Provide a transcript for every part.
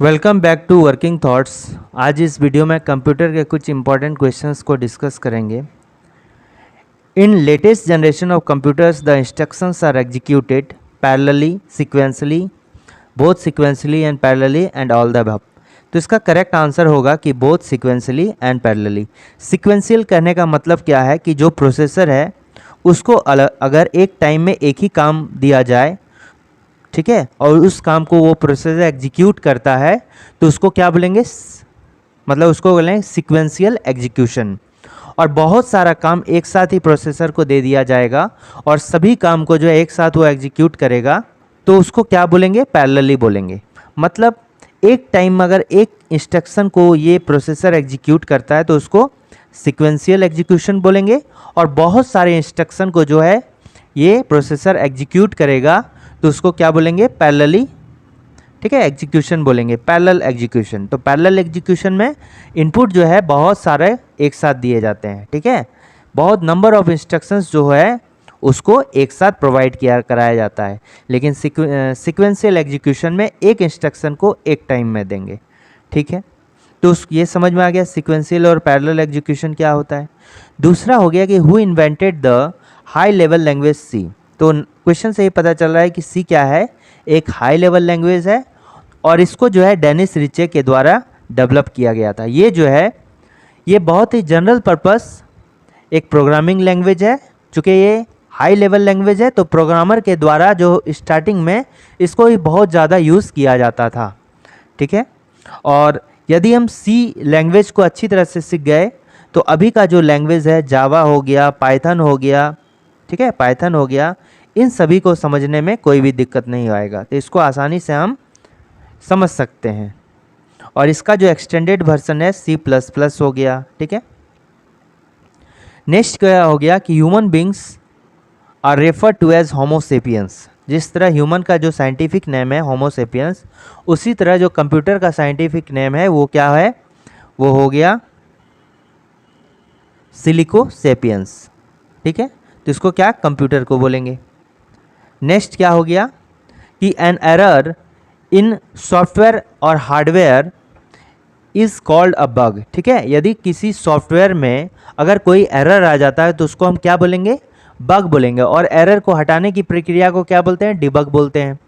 Welcome back to working thoughts. आज इस video में कंप्यूटर के कुछ इंपॉर्टेंट क्वेश्चंस को डिस्कस करेंगे। In latest generation of computers the instructions are executed parallelly, sequentially, both sequentially and parallelly and all the above. तो इसका correct answer होगा कि both sequentially and parallelly. Sequential कहने का मतलब क्या है कि जो प्रोसेसर है उसको अगर एक टाइम में एक ही काम दिया जाए, ठीक है, और उस काम को वो प्रोसेसर एग्जीक्यूट करता है तो उसको क्या बोलेंगे, मतलब उसको बोलेंगे सीक्वेंशियल एग्जीक्यूशन। और बहुत सारा काम एक साथ ही प्रोसेसर को दे दिया जाएगा और सभी काम को जो है एक साथ वो एग्जीक्यूट करेगा तो उसको क्या बोलेंगे, पैरेलली बोलेंगे। मतलब एक टाइम में अगर एक इंस्ट्रक्शन को ये प्रोसेसर एग्जीक्यूट करता है तो उसको सीक्वेंशियल एग्जीक्यूशन बोलेंगे, और बहुत सारे इंस्ट्रक्शन को जो है ये प्रोसेसर एग्जीक्यूट करेगा तो उसको क्या बोलेंगे, पैरेलली, ठीक है, एग्जीक्यूशन बोलेंगे, पैरेलल एग्जीक्यूशन। तो पैरेलल एग्जीक्यूशन में इनपुट जो है बहुत सारे एक साथ दिए जाते हैं, ठीक है, बहुत नंबर ऑफ इंस्ट्रक्शंस जो है उसको एक साथ प्रोवाइड किया कराया जाता है। लेकिन सीक्वेंशियल एग्जीक्यूशन में एक इंस्ट्रक्शन को एक टाइम में देंगे, ठीक है। तो ये समझ में आ गया सीक्वेंशियल और पैरेलल एग्जीक्यूशन क्या होता है। दूसरा हो गया कि who invented the high level language C. तो क्वेश्चन से ही पता चल रहा है कि सी क्या है, एक हाई लेवल लैंग्वेज है और इसको जो है डेनिस रिचे के द्वारा डेवलप किया गया था। ये जो है ये बहुत ही जनरल पर्पस एक प्रोग्रामिंग लैंग्वेज है। चूँकि ये हाई लेवल लैंग्वेज है तो प्रोग्रामर के द्वारा जो स्टार्टिंग में इसको ही बहुत ज़्यादा यूज़ किया जाता था, ठीक है। और यदि हम सी लैंग्वेज को अच्छी तरह से सीख गए तो अभी का जो लैंग्वेज है जावा हो गया, पाइथन हो गया, ठीक है, पाइथन हो गया, इन सभी को समझने में कोई भी दिक्कत नहीं आएगा। तो इसको आसानी से हम समझ सकते हैं। और इसका जो एक्सटेंडेड वर्जन है C++ हो गया, ठीक है। नेक्स्ट क्या हो गया कि human beings are refer to as homo sapiens. जिस तरह ह्यूमन का जो साइंटिफिक नेम है होमो सेपियंस, उसी तरह जो कंप्यूटर का साइंटिफिक नेम है वो क्या है, वो हो गया सिलिको सेपियंस, ठीक है। तो इसको क्या, कंप्यूटर को बोलेंगे। नेक्स्ट क्या हो गया कि एन एरर इन सॉफ्टवेयर और hardware is called a bug, ठीक है। यदि किसी सॉफ्टवेयर में अगर कोई एरर आ जाता है तो उसको हम क्या बोलेंगे, बग बोलेंगे, और एरर को हटाने की प्रक्रिया को क्या बोलते हैं, डिबग बोलते हैं।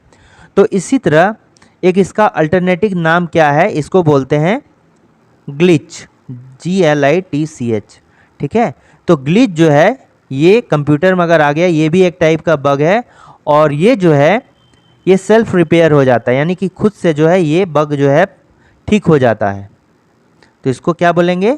तो इसी तरह एक इसका अल्टरनेटिव नाम क्या है, इसको बोलते हैं ग्लिच, GLITCH, ठीक है। तो ग्लिच जो है ये कंप्यूटर में अगर आ गया, ये भी एक टाइप का बग है, और ये जो है ये सेल्फ रिपेयर हो जाता है, यानी कि खुद से जो है ये बग जो है ठीक हो जाता है। तो इसको क्या बोलेंगे,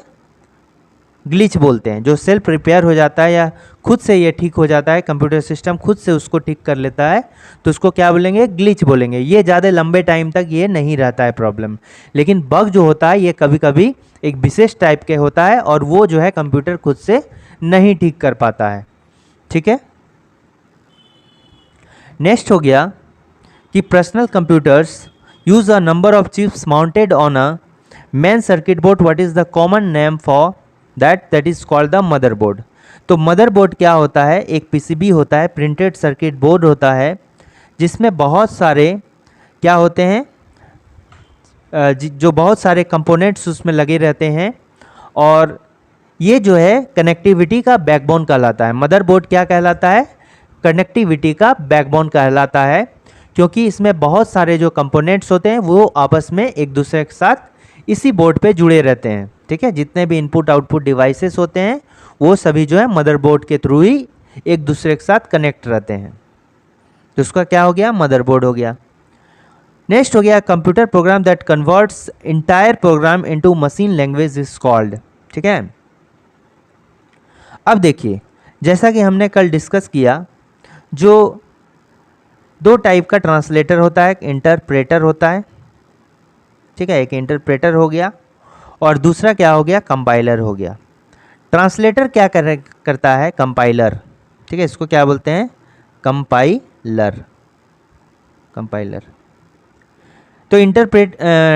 ग्लिच बोलते हैं। जो सेल्फ रिपेयर हो जाता है या खुद से ये ठीक हो जाता है, कंप्यूटर सिस्टम खुद से उसको ठीक कर लेता है, तो उसको क्या बोलेंगे, ग्लिच बोलेंगे। ये ज़्यादा लंबे टाइम तक ये नहीं रहता है प्रॉब्लम। लेकिन बग जो होता है ये कभी कभी एक विशेष टाइप के होता है और वो जो है कंप्यूटर खुद से नहीं ठीक कर पाता है, ठीक है। नेक्स्ट हो गया कि personal computers use a number of chips mounted on a main circuit board. What is the common name for that is called the motherboard. तो मदरबोर्ड क्या होता है, एक पीसीबी होता है, प्रिंटेड सर्किट बोर्ड होता है, जिसमें बहुत सारे क्या होते हैं, जो बहुत सारे कंपोनेंट्स उसमें लगे रहते हैं, और ये जो है कनेक्टिविटी का बैकबोन कहलाता है। मदरबोर्ड क्या कहलाता है, कनेक्टिविटी का बैकबोन कहलाता है, क्योंकि इसमें बहुत सारे जो कंपोनेंट्स होते हैं वो आपस में एक दूसरे के साथ इसी बोर्ड पे जुड़े रहते हैं, ठीक है। जितने भी इनपुट आउटपुट डिवाइसेस होते हैं वो सभी जो है मदरबोर्ड के थ्रू ही एक दूसरे के साथ कनेक्ट रहते हैं। तो उसका क्या हो गया, मदरबोर्ड हो गया। नेक्स्ट हो गया computer program that converts entire program into machine language is called, ठीक है। अब देखिए, जैसा कि हमने कल डिस्कस किया, जो दो टाइप का ट्रांसलेटर होता है, एक इंटरप्रेटर होता है, ठीक है, एक इंटरप्रेटर हो गया और दूसरा क्या हो गया, कंपाइलर हो गया। ट्रांसलेटर क्या करता है, कंपाइलर, ठीक है, इसको क्या बोलते हैं, कंपाइलर, कंपाइलर। तो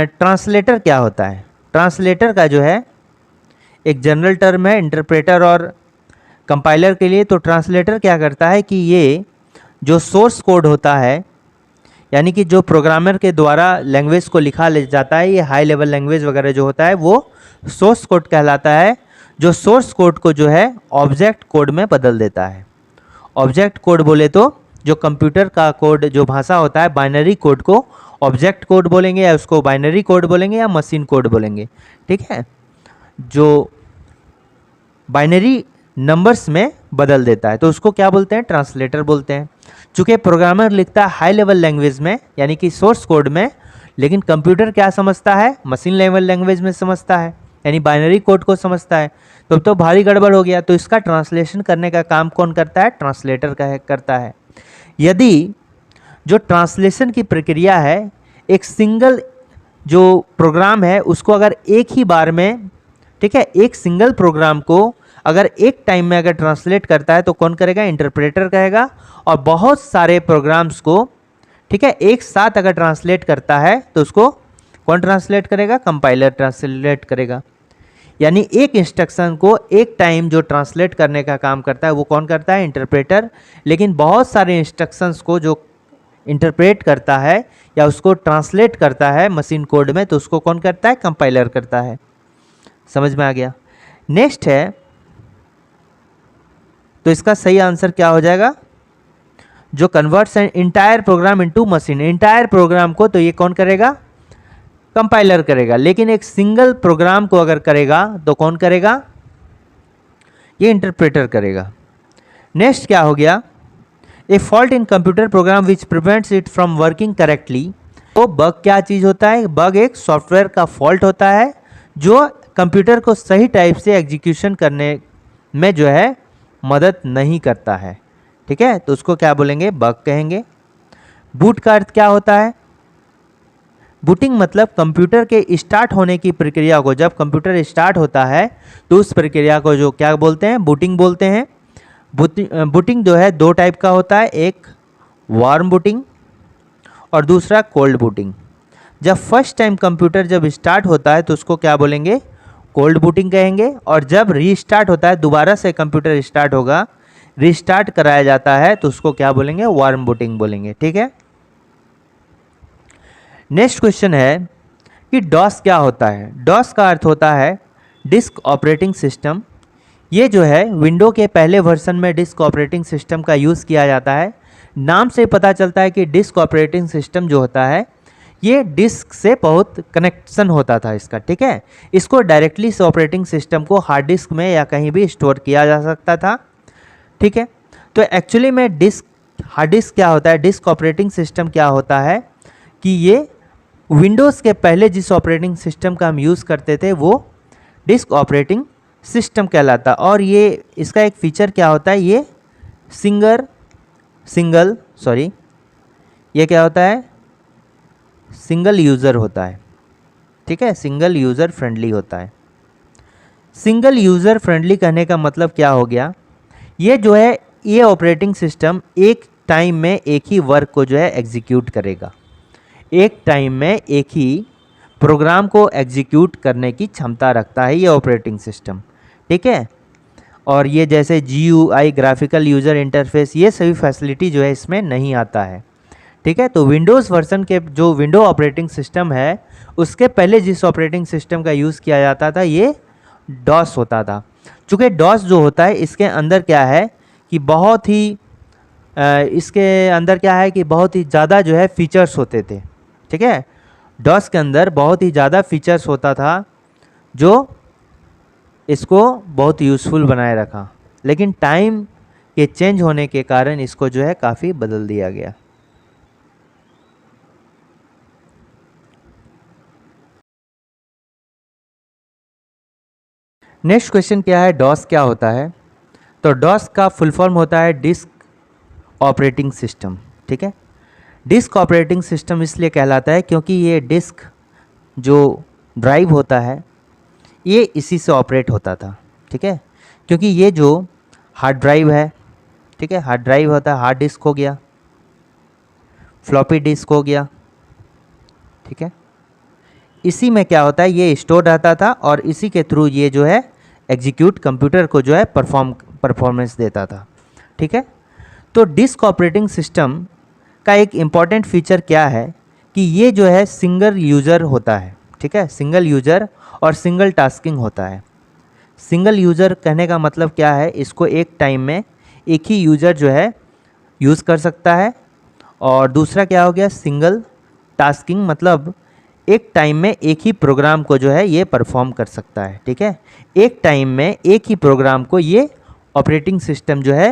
ट्रांसलेटर क्या होता है, ट्रांसलेटर का जो है एक जनरल टर्म है इंटरप्रेटर और कंपाइलर के लिए। तो ट्रांसलेटर क्या करता है कि ये जो सोर्स कोड होता है यानी कि जो प्रोग्रामर के द्वारा लैंग्वेज को लिखा ले जाता है, ये हाई लेवल लैंग्वेज वगैरह जो होता है वो सोर्स कोड कहलाता है, जो सोर्स कोड को जो है ऑब्जेक्ट कोड में बदल देता है। ऑब्जेक्ट कोड बोले तो जो कंप्यूटर का कोड जो भाषा होता है, बाइनरी कोड को ऑब्जेक्ट कोड बोलेंगे या उसको बाइनरी कोड बोलेंगे या मशीन कोड बोलेंगे, ठीक है, जो बाइनरी नंबर्स में बदल देता है तो उसको क्या बोलते हैं, ट्रांसलेटर बोलते हैं। चूँकि प्रोग्रामर लिखता है हाई लेवल लैंग्वेज में यानी कि सोर्स कोड में, लेकिन कंप्यूटर क्या समझता है, मशीन लेवल लैंग्वेज में समझता है, यानी बाइनरी कोड को समझता है। तो भारी गड़बड़ हो गया, तो इसका ट्रांसलेशन करने का काम कौन करता है, ट्रांसलेटर करता है। यदि जो ट्रांसलेशन की प्रक्रिया है, एक सिंगल जो प्रोग्राम है उसको अगर एक ही बार में, ठीक है, एक सिंगल प्रोग्राम को अगर एक टाइम में अगर ट्रांसलेट करता है तो कौन करेगा, इंटरप्रेटर कहेगा। और बहुत सारे प्रोग्राम्स को, ठीक है, एक साथ अगर ट्रांसलेट करता है तो उसको कौन ट्रांसलेट करेगा, कंपाइलर ट्रांसलेट करेगा। यानी एक इंस्ट्रक्शन को एक टाइम जो ट्रांसलेट करने का काम करता है वो कौन करता है, इंटरप्रेटर। लेकिन बहुत सारे इंस्ट्रक्शंस को जो इंटरप्रेट करता है या उसको ट्रांसलेट करता है मशीन कोड में, तो उसको कौन करता है, कंपाइलर करता है। समझ में आ गया। नेक्स्ट है, तो इसका सही आंसर क्या हो जाएगा, जो converts an entire program into machine, entire program को तो ये कौन करेगा, कंपाइलर करेगा। लेकिन एक सिंगल प्रोग्राम को अगर करेगा तो कौन करेगा, ये इंटरप्रेटर करेगा। नेक्स्ट क्या हो गया, ए fault in computer program which prevents it from working correctly. तो बग क्या चीज़ होता है, बग एक सॉफ्टवेयर का फॉल्ट होता है जो कंप्यूटर को सही टाइप से एग्जीक्यूशन करने में जो है मदद नहीं करता है, ठीक है, तो उसको क्या बोलेंगे, बग कहेंगे। बूट का अर्थ क्या होता है, बूटिंग मतलब कंप्यूटर के स्टार्ट होने की प्रक्रिया को, जब कंप्यूटर स्टार्ट होता है तो उस प्रक्रिया को जो क्या बोलते हैं, बूटिंग बोलते हैं। बूटिंग जो है दो टाइप का होता है, एक वार्म बूटिंग और दूसरा कोल्ड बूटिंग। जब फर्स्ट टाइम कंप्यूटर जब स्टार्ट होता है तो उसको क्या बोलेंगे, कोल्ड बूटिंग कहेंगे। और जब रीस्टार्ट होता है, दोबारा से कंप्यूटर स्टार्ट होगा, रीस्टार्ट कराया जाता है, तो उसको क्या बोलेंगे, वार्म बूटिंग बोलेंगे, ठीक है। नेक्स्ट क्वेश्चन है कि डॉस क्या होता है। डॉस का अर्थ होता है डिस्क ऑपरेटिंग सिस्टम। ये जो है विंडो के पहले वर्जन में डिस्क ऑपरेटिंग सिस्टम का यूज़ किया जाता है। नाम से पता चलता है कि डिस्क ऑपरेटिंग सिस्टम जो होता है ये डिस्क से बहुत कनेक्शन होता था इसका, ठीक है। इसको डायरेक्टली इस ऑपरेटिंग सिस्टम को हार्ड डिस्क में या कहीं भी स्टोर किया जा सकता था, ठीक है। तो एक्चुअली में डिस्क, हार्ड डिस्क क्या होता है, डिस्क ऑपरेटिंग सिस्टम क्या होता है कि ये विंडोज़ के पहले जिस ऑपरेटिंग सिस्टम का हम यूज़ करते थे वो डिस्क ऑपरेटिंग सिस्टम कहलाता। और ये इसका एक फीचर क्या होता है, ये ये क्या होता है, सिंगल यूज़र होता है, ठीक है, सिंगल यूज़र फ्रेंडली होता है। सिंगल यूज़र फ्रेंडली कहने का मतलब क्या हो गया, ये जो है ये ऑपरेटिंग सिस्टम एक टाइम में एक ही वर्क को जो है एग्जीक्यूट करेगा, एक टाइम में एक ही प्रोग्राम को एग्जीक्यूट करने की क्षमता रखता है ये ऑपरेटिंग सिस्टम, ठीक है। और ये जैसे GUI ग्राफिकल यूज़र इंटरफेस, ये सभी फैसिलिटी जो है इसमें नहीं आता है, ठीक है। तो विंडोज़ वर्जन के जो विंडो ऑपरेटिंग सिस्टम है उसके पहले जिस ऑपरेटिंग सिस्टम का यूज़ किया जाता था ये डॉस होता था। चूँकि डॉस जो होता है इसके अंदर क्या है कि बहुत ही बहुत ही ज़्यादा जो है फीचर्स होते थे, ठीक है। डॉस के अंदर बहुत ही ज़्यादा फीचर्स होता था जो इसको बहुत यूज़फुल बनाए रखा, लेकिन टाइम के चेंज होने के कारण इसको जो है काफ़ी बदल दिया गया। नेक्स्ट क्वेश्चन क्या है, डॉस क्या होता है। तो डॉस का फुल फॉर्म होता है डिस्क ऑपरेटिंग सिस्टम, ठीक है। डिस्क ऑपरेटिंग सिस्टम इसलिए कहलाता है क्योंकि ये डिस्क जो ड्राइव होता है ये इसी से ऑपरेट होता था, ठीक है। क्योंकि ये जो हार्ड ड्राइव है, ठीक है, हार्ड ड्राइव होता है, हार्ड डिस्क हो गया, फ्लॉपी डिस्क हो गया, ठीक है। इसी में क्या होता है ये स्टोर रहता था और इसी के थ्रू ये जो है एग्जीक्यूट कंप्यूटर को जो है परफॉर्मेंस देता था, ठीक है। तो डिस्क ऑपरेटिंग सिस्टम का एक इम्पॉर्टेंट फीचर क्या है कि ये जो है सिंगल यूज़र होता है, ठीक है, सिंगल यूज़र और सिंगल टास्किंग होता है। सिंगल यूज़र कहने का मतलब क्या है, इसको एक टाइम में एक ही यूज़र जो है यूज़ कर सकता है। और दूसरा क्या हो गया, सिंगल टास्किंग, मतलब एक टाइम में एक ही प्रोग्राम को जो है ये परफॉर्म कर सकता है, ठीक है। एक टाइम में एक ही प्रोग्राम को ये ऑपरेटिंग सिस्टम जो है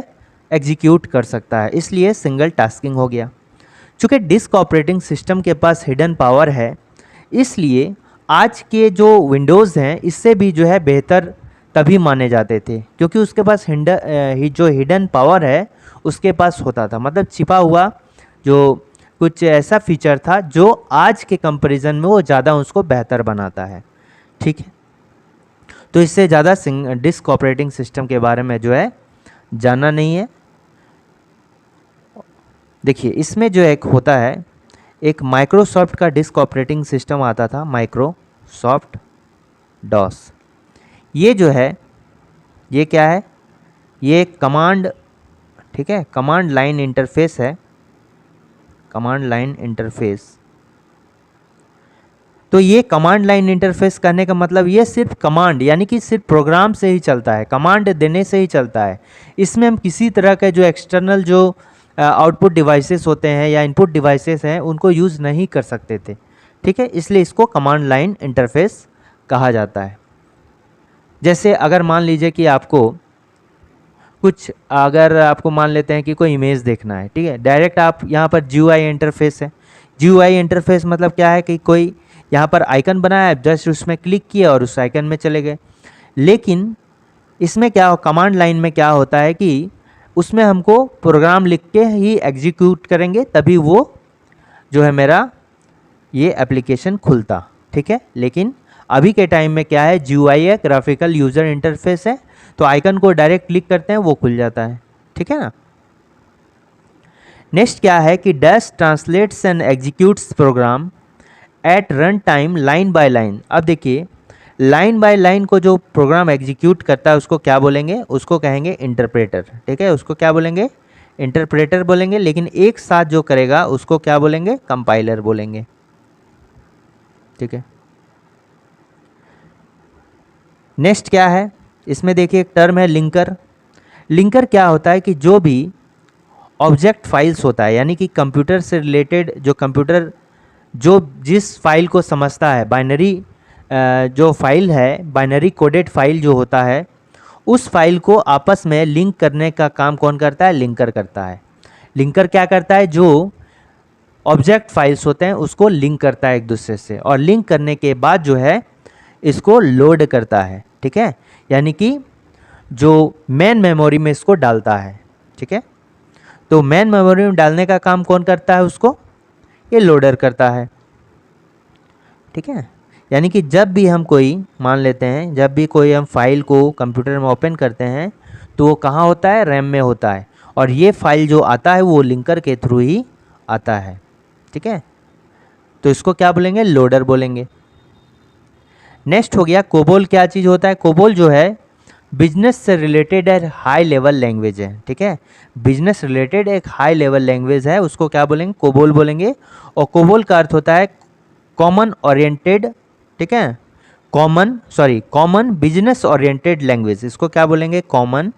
एग्जीक्यूट कर सकता है, इसलिए सिंगल टास्किंग हो गया। चूँकि डिस्क ऑपरेटिंग सिस्टम के पास हिडन पावर है, इसलिए आज के जो विंडोज़ हैं इससे भी जो है बेहतर तभी माने जाते थे, क्योंकि उसके पास जो हिडन पावर है उसके पास होता था, मतलब छिपा हुआ जो कुछ ऐसा फीचर था जो आज के कंपैरिजन में वो ज़्यादा उसको बेहतर बनाता है, ठीक है। तो इससे ज़्यादा डिस्क ऑपरेटिंग सिस्टम के बारे में जो है जानना नहीं है। देखिए इसमें जो एक होता है, एक माइक्रोसॉफ्ट का डिस्क ऑपरेटिंग सिस्टम आता था, माइक्रोसॉफ्ट डॉस। ये जो है ये क्या है, ये कमांड, ठीक है, कमांड लाइन इंटरफेस है, कमांड लाइन इंटरफेस। तो ये कमांड लाइन इंटरफेस करने का मतलब ये सिर्फ कमांड, यानी कि सिर्फ प्रोग्राम से ही चलता है, कमांड देने से ही चलता है। इसमें हम किसी तरह के जो एक्सटर्नल जो आउटपुट डिवाइसेस होते हैं या इनपुट डिवाइसेस हैं उनको यूज़ नहीं कर सकते थे, ठीक है, इसलिए इसको कमांड लाइन इंटरफेस कहा जाता है। जैसे अगर मान लीजिए कि आपको कुछ, अगर आपको मान लेते हैं कि कोई इमेज देखना है, ठीक है, डायरेक्ट आप यहाँ पर GUI इंटरफेस है। GUI इंटरफेस मतलब क्या है कि कोई यहाँ पर आइकन बनाया है, जस्ट उसमें क्लिक किया और उस आइकन में चले गए। लेकिन इसमें क्या, कमांड लाइन में क्या होता है कि उसमें हमको प्रोग्राम लिख के ही एग्जीक्यूट करेंगे तभी वो जो है मेरा ये एप्लीकेशन खुलता, ठीक है। लेकिन अभी के टाइम में क्या है, GUI है, ग्राफिकल यूज़र इंटरफेस है, तो आइकन को डायरेक्ट क्लिक करते हैं वो खुल जाता है, ठीक है ना। नेक्स्ट क्या है कि dash translates and executes program at run time line by line. अब देखिए लाइन बाय लाइन को जो प्रोग्राम एग्जीक्यूट करता है उसको क्या बोलेंगे, उसको कहेंगे इंटरप्रेटर, ठीक है, उसको क्या बोलेंगे, इंटरप्रेटर बोलेंगे। लेकिन एक साथ जो करेगा उसको क्या बोलेंगे, कंपाइलर बोलेंगे, ठीक है। नेक्स्ट क्या है, इसमें देखिए एक टर्म है लिंकर। लिंकर क्या होता है कि जो भी ऑब्जेक्ट फाइल्स होता है, यानी कि कंप्यूटर से रिलेटेड जो कंप्यूटर जो जिस फाइल को समझता है, बाइनरी जो फाइल है, बाइनरी कोडेड फाइल जो होता है, उस फाइल को आपस में लिंक करने का काम कौन करता है, लिंकर करता है। लिंकर क्या करता है, जो ऑब्जेक्ट फाइल्स होते हैं उसको लिंक करता है एक दूसरे से, और लिंक करने के बाद जो है इसको लोड करता है, ठीक है, यानी कि जो मेन मेमोरी में इसको डालता है, ठीक है। तो मेन मेमोरी में डालने का काम कौन करता है, उसको ये लोडर करता है, ठीक है। यानी कि जब भी हम कोई मान लेते हैं, जब भी कोई हम फाइल को कंप्यूटर में ओपन करते हैं तो वो कहाँ होता है, रैम में होता है, और ये फाइल जो आता है वो लिंकर के थ्रू ही आता है, ठीक है। तो इसको क्या बोलेंगे, लोडर बोलेंगे। नेक्स्ट हो गया कोबोल। क्या चीज़ होता है, कोबोल जो है बिजनेस से रिलेटेड है, हाई लेवल लैंग्वेज है, ठीक है, बिजनेस रिलेटेड एक हाई लेवल लैंग्वेज है, उसको क्या बोलेंगे, कोबोल बोलेंगे। और कोबोल का अर्थ होता है कॉमन ओरिएंटेड, ठीक है, कॉमन बिजनेस ओरिएंटेड लैंग्वेज, इसको क्या बोलेंगे, common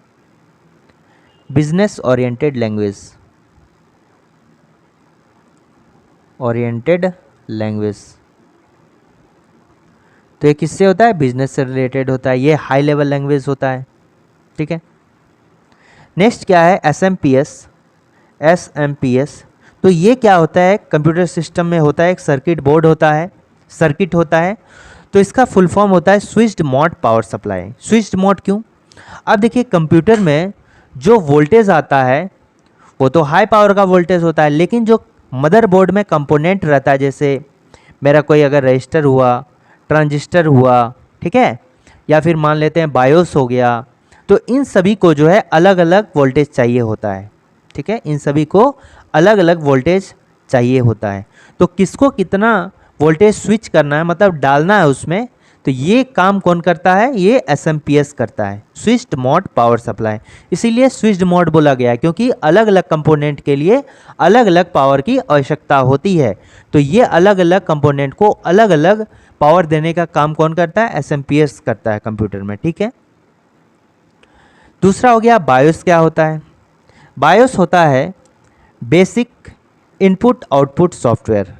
business oriented language, oriented language. तो ये किससे होता है, बिजनेस से रिलेटेड होता है, ये हाई लेवल लैंग्वेज होता है, ठीक है। नेक्स्ट क्या है, एसएमपीएस। तो ये क्या होता है, कंप्यूटर सिस्टम में होता है, एक सर्किट बोर्ड होता है, सर्किट होता है। तो इसका फुल फॉर्म होता है switched mode power supply. Switched mode क्यों, अब देखिए कंप्यूटर में जो वोल्टेज आता है वो तो हाई पावर का वोल्टेज होता है, लेकिन जो मदरबोर्ड में कंपोनेंट रहता है, जैसे मेरा कोई अगर रजिस्टर हुआ, ट्रांजिस्टर हुआ, ठीक है, या फिर मान लेते हैं बायोस हो गया, तो इन सभी को जो है अलग अलग वोल्टेज चाहिए होता है, ठीक है, इन सभी को अलग अलग वोल्टेज चाहिए होता है। तो किसको कितना वोल्टेज स्विच करना है, मतलब डालना है उसमें, तो ये काम कौन करता है, ये SMPS करता है, स्विच्ड मोड पावर सप्लाई। इसीलिए स्विच्ड मोड बोला गया है, क्योंकि अलग अलग कंपोनेंट के लिए अलग अलग पावर की आवश्यकता होती है। तो ये अलग अलग कंपोनेंट को अलग अलग पावर देने का काम कौन करता है, SMPS करता है कंप्यूटर में। ठीक है, दूसरा हो गया बायोस। क्या होता है, बायोस होता है बेसिक इनपुट आउटपुट सॉफ्टवेयर,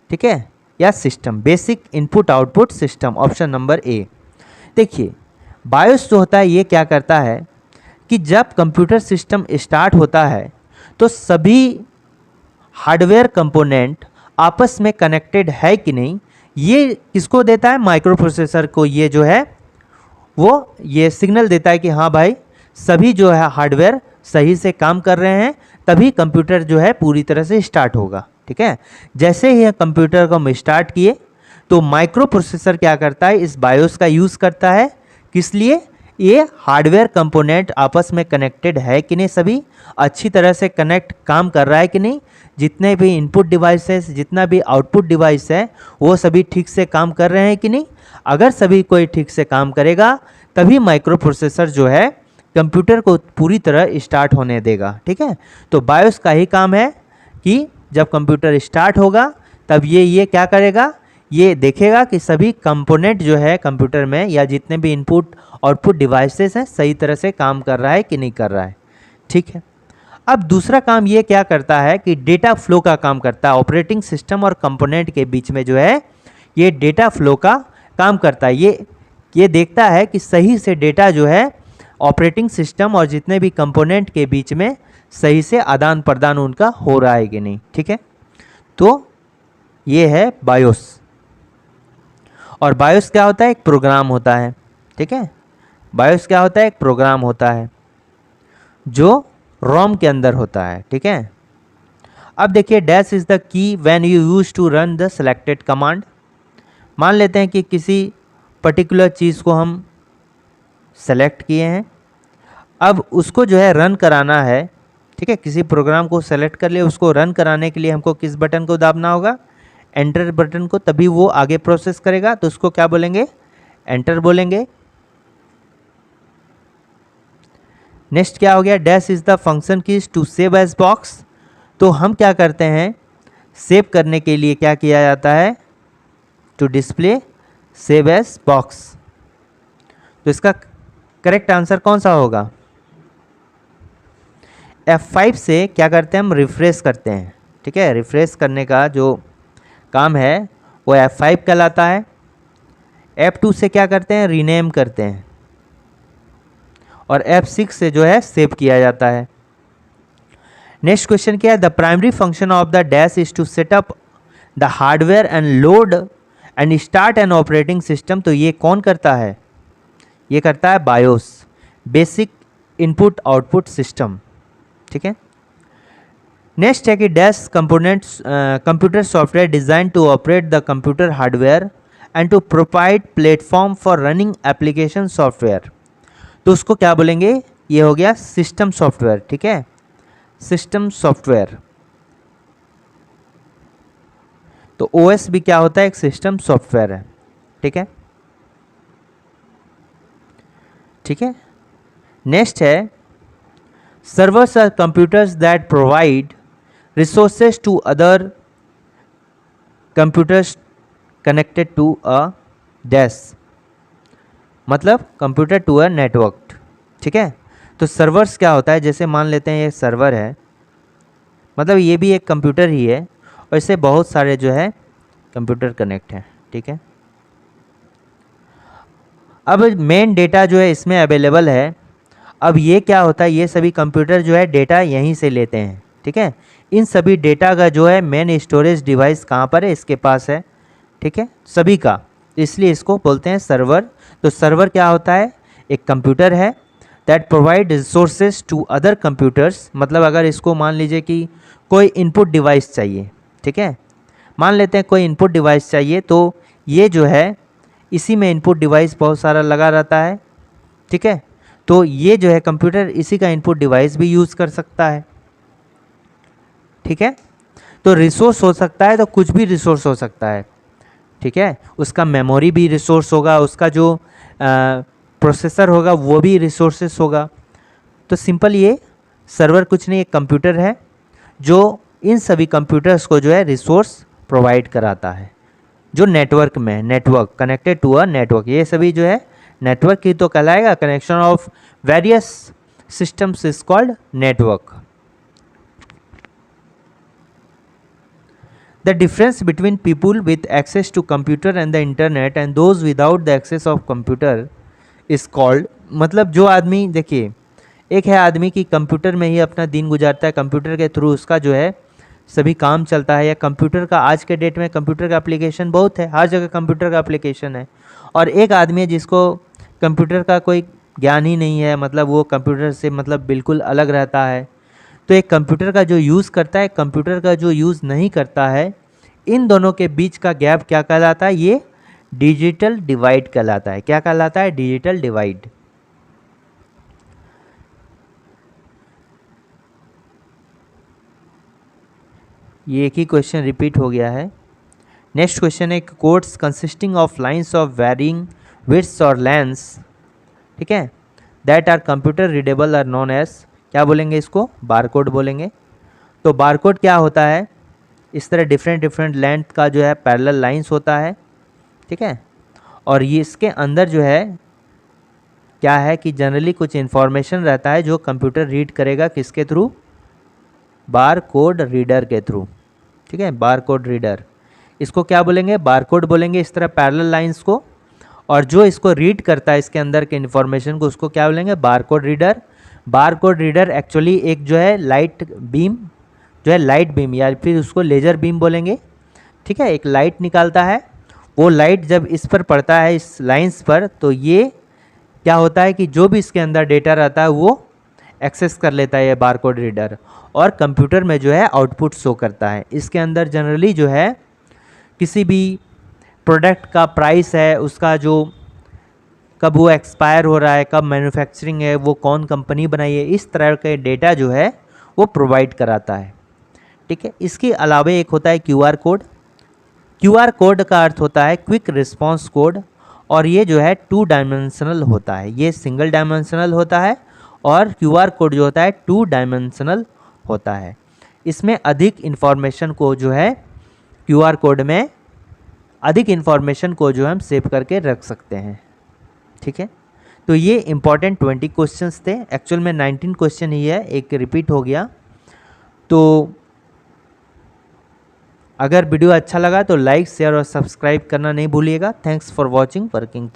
ठीक है, या system, basic input output system, option number A. देखिए बायोस जो होता है ये क्या करता है कि जब कंप्यूटर सिस्टम स्टार्ट होता है तो सभी हार्डवेयर कंपोनेंट आपस में कनेक्टेड है कि नहीं, ये किसको देता है, माइक्रो प्रोसेसर को। ये जो है वो ये सिग्नल देता है कि हाँ भाई सभी जो है हार्डवेयर सही से काम कर रहे हैं, तभी कंप्यूटर जो है पूरी तरह से स्टार्ट होगा। ठीक है, जैसे ही कंप्यूटर को हम स्टार्ट किए तो माइक्रो प्रोसेसर क्या करता है, इस बायोस का यूज़ करता है, किस लिए, ये हार्डवेयर कंपोनेंट आपस में कनेक्टेड है कि नहीं, सभी अच्छी तरह से कनेक्ट काम कर रहा है कि नहीं, जितने भी इनपुट डिवाइस है, जितना भी आउटपुट डिवाइस है, वो सभी ठीक से काम कर रहे हैं कि नहीं। अगर सभी कोई ठीक से काम करेगा तभी माइक्रो प्रोसेसर जो है कंप्यूटर को पूरी तरह स्टार्ट होने देगा। ठीक है, तो बायोस का ही काम है कि जब कंप्यूटर स्टार्ट होगा तब ये क्या करेगा, ये देखेगा कि सभी कंपोनेंट जो है कंप्यूटर में या जितने भी इनपुट आउटपुट डिवाइसेस हैं सही तरह से काम कर रहा है कि नहीं कर रहा है। ठीक है, अब दूसरा काम ये क्या करता है कि डेटा फ्लो का काम करता है। ऑपरेटिंग सिस्टम और कंपोनेंट के बीच में जो है ये डेटा फ्लो का काम करता है। ये देखता है कि सही से डेटा जो है ऑपरेटिंग सिस्टम और जितने भी कंपोनेंट के बीच में सही से आदान प्रदान उनका हो रहा है कि नहीं। ठीक है, तो ये है बायोस। और बायोस क्या होता है, एक प्रोग्राम होता है। ठीक है, बायोस क्या होता है, एक प्रोग्राम होता है जो रोम के अंदर होता है। ठीक है, अब देखिए dash is the key when you use to run the selected command. मान लेते हैं कि किसी पर्टिकुलर चीज़ को हम सेलेक्ट किए हैं, अब उसको जो है रन कराना है। ठीक है, किसी प्रोग्राम को सेलेक्ट कर लिए, उसको रन कराने के लिए हमको किस बटन को दाबना होगा, एंटर बटन को, तभी वो आगे प्रोसेस करेगा। तो उसको क्या बोलेंगे, एंटर बोलेंगे। नेक्स्ट क्या हो गया, dash is the function keys to save as box. तो हम क्या करते हैं, सेव करने के लिए क्या किया जाता है, to display save as box. तो इसका करेक्ट आंसर कौन सा होगा, F5 से क्या करते हैं हम, रिफ्रेश करते हैं। ठीक है, रिफ्रेश करने का जो काम है वो F5 कहलाता है। F2 से क्या करते हैं, रीनेम करते हैं। और F6 से जो है सेव किया जाता है। नेक्स्ट क्वेश्चन क्या है, the primary function of the dash is to set up the hardware and load and start an operating system. तो ये कौन करता है, ये करता है BIOS, basic input output system. ठीक है, नेक्स्ट है कि dash components computer software design to operate the computer hardware and to provide platform for running application software. तो उसको क्या बोलेंगे, ये हो गया सिस्टम सॉफ्टवेयर। ठीक है, सिस्टम सॉफ्टवेयर। तो OS भी क्या होता है, एक सिस्टम सॉफ्टवेयर है। ठीक है, ठीक है, नेक्स्ट है servers are computers that provide resources to other computers connected to a dash, मतलब कंप्यूटर टू अ नेटवर्क। ठीक है, तो सर्वर्स क्या होता है, जैसे मान लेते हैं ये सर्वर है, मतलब ये भी एक कंप्यूटर ही है और इससे बहुत सारे जो है कंप्यूटर कनेक्ट हैं। ठीक है, अब मेन डेटा जो है इसमें अवेलेबल है। अब ये क्या होता है, ये सभी कंप्यूटर जो है डेटा यहीं से लेते हैं। ठीक है, इन सभी डेटा का जो है मेन स्टोरेज डिवाइस कहाँ पर है, इसके पास है। ठीक है, सभी का, इसलिए इसको बोलते हैं सर्वर। तो सर्वर क्या होता है, एक कंप्यूटर है that provide resources to other computers. मतलब अगर इसको मान लीजिए कि कोई इनपुट डिवाइस चाहिए, ठीक है, मान लेते हैं कोई इनपुट डिवाइस चाहिए, तो ये जो है इसी में इनपुट डिवाइस बहुत सारा लगा रहता है। ठीक है, तो ये जो है कंप्यूटर इसी का इनपुट डिवाइस भी यूज़ कर सकता है। ठीक है, तो रिसोर्स हो सकता है, तो कुछ भी रिसोर्स हो सकता है। ठीक है, उसका मेमोरी भी रिसोर्स होगा, उसका जो प्रोसेसर होगा वो भी रिसोर्सेस होगा। तो सिंपल ये सर्वर कुछ नहीं, एक कंप्यूटर है जो इन सभी कंप्यूटर्स को जो है रिसोर्स प्रोवाइड कराता है, जो नेटवर्क में, network connected to a network, ये सभी जो है नेटवर्क ही तो कहलाएगा। Connection of various systems is called network. The difference between people with access to computer and the internet and those without the access of computer is called, मतलब जो आदमी, देखिए एक है आदमी की कंप्यूटर में ही अपना दिन गुजारता है, कंप्यूटर के थ्रू उसका जो है सभी काम चलता है, या कंप्यूटर का आज के डेट में कंप्यूटर का एप्लीकेशन बहुत है, हर जगह कंप्यूटर का एप्लीकेशन है। और एक आदमी है जिसको कंप्यूटर का कोई ज्ञान ही नहीं है, मतलब वो कंप्यूटर से मतलब बिल्कुल अलग रहता है। तो एक कंप्यूटर का जो यूज़ करता है, कंप्यूटर का जो यूज़ नहीं करता है, इन दोनों के बीच का गैप क्या कहलाता है? ये डिजिटल डिवाइड कहलाता है। क्या कहलाता है? Digital divide. ये एक ही क्वेश्चन रिपीट हो गया है। नेक्स्ट क्वेश्चन है codes consisting of lines of varying width और लेंथ्स, ठीक है, that are computer readable are known as, क्या बोलेंगे इसको? बारकोड बोलेंगे। तो बारकोड क्या होता है? इस तरह डिफरेंट लेंथ का जो है पैरेलल लाइंस होता है, ठीक है, और ये इसके अंदर जो है क्या है कि जनरली कुछ इन्फॉर्मेशन रहता है जो कंप्यूटर रीड करेगा, किसके थ्रू? बार कोड रीडर के थ्रू, ठीक है, बार कोड रीडर, इसको क्या बोलेंगे? बारकोड बोलेंगे, इस तरह पैरेलल लाइंस को। और जो इसको रीड करता है इसके अंदर के इन्फॉर्मेशन को, उसको क्या बोलेंगे? Barcode reader. Barcode reader actually एक जो है लाइट बीम, जो है लाइट बीम या फिर उसको लेज़र बीम बोलेंगे, ठीक है, एक लाइट निकालता है। वो लाइट जब इस पर पड़ता है, इस लाइंस पर, तो ये क्या होता है कि जो भी इसके अंदर डेटा रहता है वो एक्सेस कर लेता है ये बारकोड रीडर, और कंप्यूटर में जो है आउटपुट शो करता है। इसके अंदर जनरली जो है किसी भी प्रोडक्ट का प्राइस है, उसका जो कब वो एक्सपायर हो रहा है, कब मैन्युफैक्चरिंग है, वो कौन कंपनी बनाई है, इस तरह के डेटा जो है वो प्रोवाइड कराता है, ठीक है। इसके अलावा एक होता है क्यूआर कोड। क्यूआर कोड का अर्थ होता है क्विक रिस्पांस कोड, और ये जो है 2 डायमेंशनल होता है, ये सिंगल डायमेंशनल होता है, और क्यूआर कोड जो होता है 2 डायमेंशनल होता है। इसमें अधिक इन्फॉर्मेशन को जो है क्यूआर कोड में अधिक इन्फॉर्मेशन को जो हम सेव करके रख सकते हैं, ठीक है। तो ये इंपॉर्टेंट 20 क्वेश्चंस थे, एक्चुअल में 19 क्वेश्चन ही है, एक रिपीट हो गया। तो अगर वीडियो अच्छा लगा तो लाइक, शेयर और सब्सक्राइब करना नहीं भूलिएगा। Thanks for watching working.